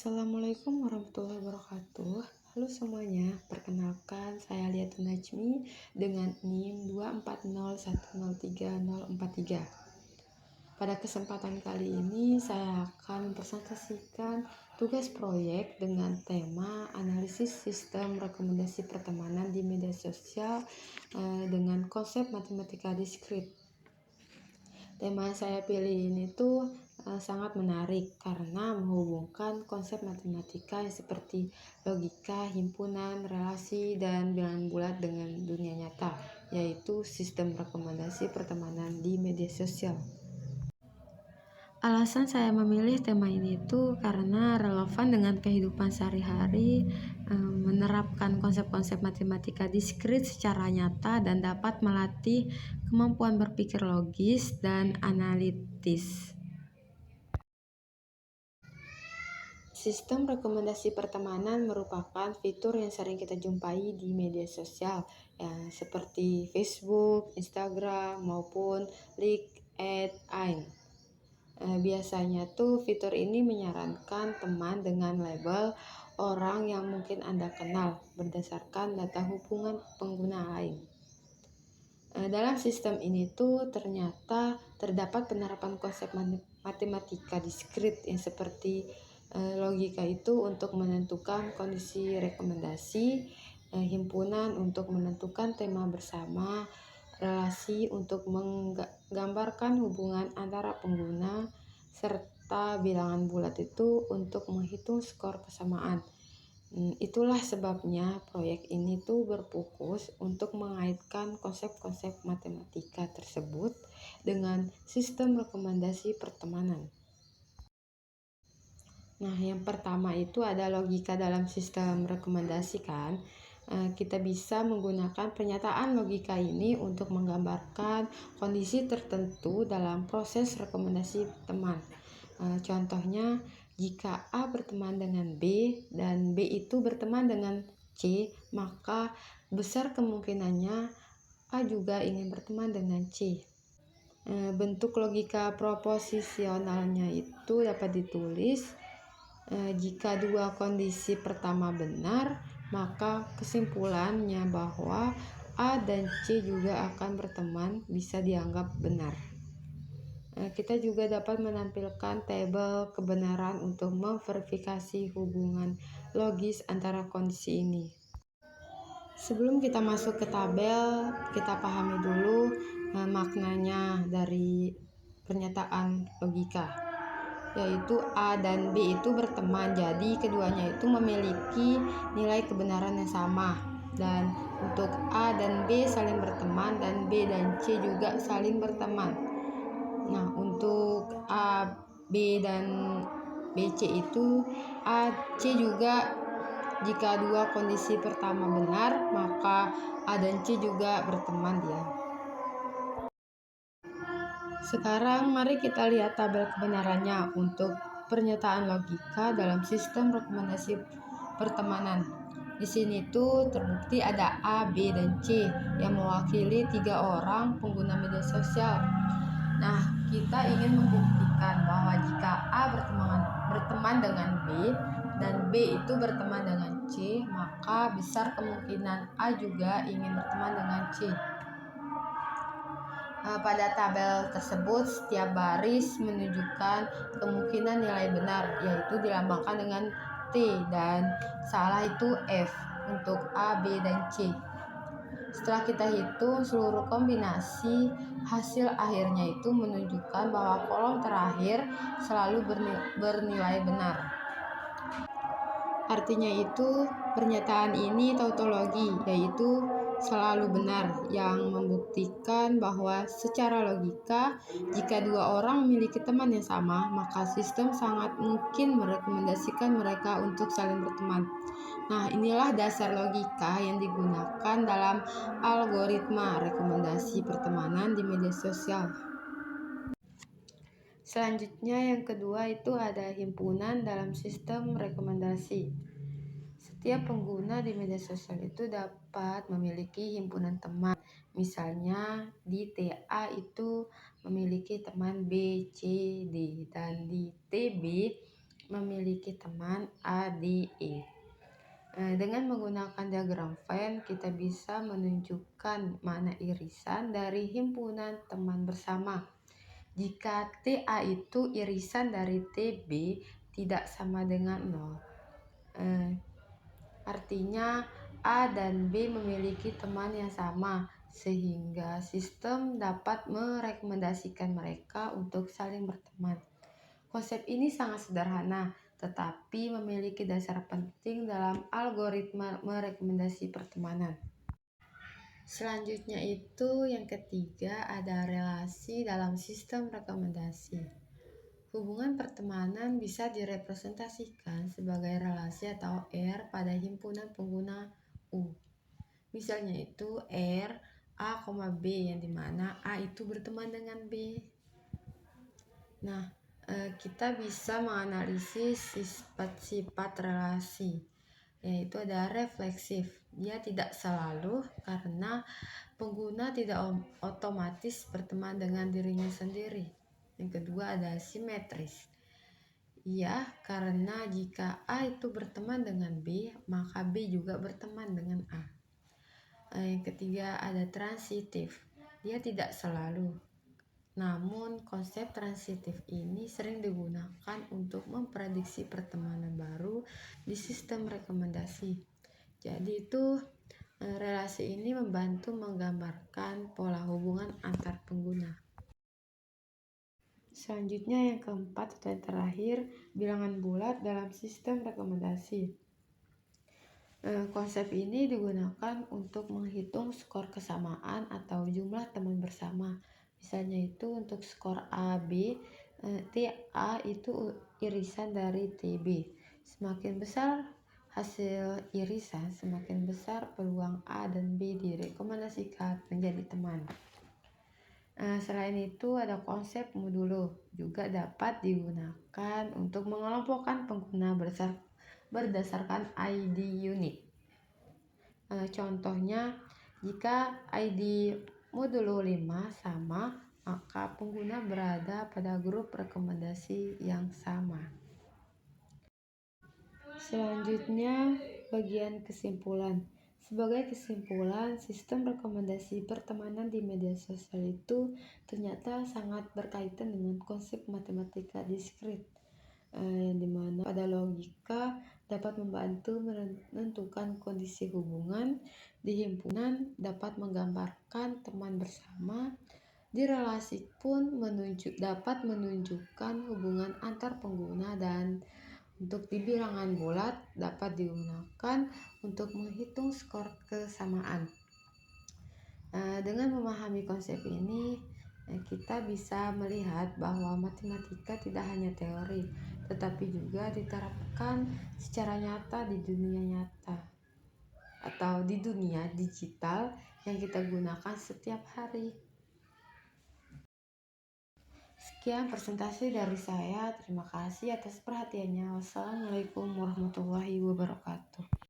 Assalamualaikum warahmatullahi wabarakatuh. Halo semuanya, perkenalkan saya Liatul Najmi dengan NIM 240103043. Pada kesempatan kali ini saya akan mempresentasikan tugas proyek dengan tema analisis sistem rekomendasi pertemanan di media sosial dengan konsep matematika diskrit. Tema yang saya pilih ini tuh sangat menarik karena menghubungkan konsep matematika yang seperti logika, himpunan, relasi, dan bilangan bulat dengan dunia nyata, yaitu sistem rekomendasi pertemanan di media sosial. Alasan saya memilih tema ini tuh karena relevan dengan kehidupan sehari-hari, menerapkan konsep-konsep matematika diskrit secara nyata dan dapat melatih kemampuan berpikir logis dan analitis. Sistem rekomendasi pertemanan merupakan fitur yang sering kita jumpai di media sosial, ya, seperti Facebook, Instagram, maupun LinkedIn. Biasanya tuh fitur ini menyarankan teman dengan label orang yang mungkin Anda kenal berdasarkan data hubungan pengguna lain. Dalam sistem ini tuh ternyata terdapat penerapan konsep matematika diskrit yang seperti logika itu untuk menentukan kondisi rekomendasi, himpunan untuk menentukan tema bersama, relasi untuk menggambarkan hubungan antara pengguna, serta bilangan bulat itu untuk menghitung skor kesamaan. Itulah sebabnya proyek ini tuh berfokus untuk mengaitkan konsep-konsep matematika tersebut dengan sistem rekomendasi pertemanan. Nah, yang pertama itu ada logika dalam sistem rekomendasi kan. Kita bisa menggunakan pernyataan logika ini untuk menggambarkan kondisi tertentu dalam proses rekomendasi teman. Contohnya, jika A berteman dengan B dan B itu berteman dengan C, maka besar kemungkinannya A juga ingin berteman dengan C. Bentuk logika proposisionalnya itu dapat ditulis jika dua kondisi pertama benar, maka kesimpulannya bahwa A dan C juga akan berteman bisa dianggap benar. Kita juga dapat menampilkan tabel kebenaran untuk memverifikasi hubungan logis antara kondisi ini. Sebelum kita masuk ke tabel, kita pahami dulu maknanya dari pernyataan logika, yaitu A dan B itu berteman, jadi keduanya itu memiliki nilai kebenaran yang sama, dan untuk A dan B saling berteman dan B dan C juga saling berteman. Nah, untuk A, B dan BC itu A, C juga jika dua kondisi pertama benar, maka A dan C juga berteman dia. Sekarang mari kita lihat tabel kebenarannya untuk pernyataan logika dalam sistem rekomendasi pertemanan. Di sini tuh terbukti ada A, B, dan C yang mewakili 3 orang pengguna media sosial. Nah, kita ingin membuktikan bahwa jika A berteman dengan B dan B itu berteman dengan C, maka besar kemungkinan A juga ingin berteman dengan C. Pada tabel tersebut, setiap baris menunjukkan kemungkinan nilai benar, yaitu dilambangkan dengan T, dan salah itu F untuk A, B, dan C. Setelah kita hitung seluruh kombinasi, hasil akhirnya itu menunjukkan bahwa kolom terakhir selalu bernilai benar. Artinya itu pernyataan ini tautologi, yaitu selalu benar, yang membuktikan bahwa secara logika jika dua orang memiliki teman yang sama, maka sistem sangat mungkin merekomendasikan mereka untuk saling berteman. Nah, inilah dasar logika yang digunakan dalam algoritma rekomendasi pertemanan di media sosial. Selanjutnya yang kedua itu ada himpunan dalam sistem rekomendasi. Setiap pengguna di media sosial itu dapat memiliki himpunan teman. Misalnya di TA itu memiliki teman B, C, D, dan di TB memiliki teman A, D, E. Dengan menggunakan diagram Venn, kita bisa menunjukkan mana irisan dari himpunan teman bersama. Jika TA itu irisan dari TB tidak sama dengan 0, artinya A dan B memiliki teman yang sama, sehingga sistem dapat merekomendasikan mereka untuk saling berteman. Konsep ini sangat sederhana, tetapi memiliki dasar penting dalam algoritma merekomendasi pertemanan. Selanjutnya itu yang ketiga ada relasi dalam sistem rekomendasi. Hubungan pertemanan bisa direpresentasikan sebagai relasi atau R pada himpunan pengguna U. Misalnya itu R A, B yang dimana A itu berteman dengan B. Nah, kita bisa menganalisis sifat-sifat relasi, yaitu ada refleksif. Dia tidak selalu karena pengguna tidak otomatis berteman dengan dirinya sendiri. Yang kedua ada simetris. Ya, karena jika A itu berteman dengan B, maka B juga berteman dengan A. Yang ketiga ada transitif. Dia tidak selalu. Namun, konsep transitif ini sering digunakan untuk memprediksi pertemanan baru di sistem rekomendasi. Jadi itu relasi ini membantu menggambarkan pola hubungan antar pengguna. Selanjutnya yang keempat atau yang terakhir, bilangan bulat dalam sistem rekomendasi. Konsep ini digunakan untuk menghitung skor kesamaan atau jumlah teman bersama. Misalnya itu untuk skor AB, TA itu irisan dari TB. Semakin besar hasil irisan, semakin besar peluang A dan B direkomendasikan menjadi teman. Selain itu ada konsep modulo, juga dapat digunakan untuk mengelompokkan pengguna berdasarkan ID unit. Contohnya, jika ID modulo 5 sama, maka pengguna berada pada grup rekomendasi yang sama. Selanjutnya, bagian kesimpulan. Sebagai kesimpulan, sistem rekomendasi pertemanan di media sosial itu ternyata sangat berkaitan dengan konsep matematika diskrit, yang dimana pada logika dapat membantu menentukan kondisi hubungan di himpunan, dapat menggambarkan teman bersama, di relasi pun dapat menunjukkan hubungan antar pengguna, dan untuk di bilangan bulat dapat digunakan untuk menghitung skor kesamaan. Dengan memahami konsep ini, kita bisa melihat bahwa matematika tidak hanya teori, tetapi juga diterapkan secara nyata di dunia nyata atau di dunia digital yang kita gunakan setiap hari. Sekian presentasi dari saya. Terima kasih atas perhatiannya. Wassalamualaikum warahmatullahi wabarakatuh.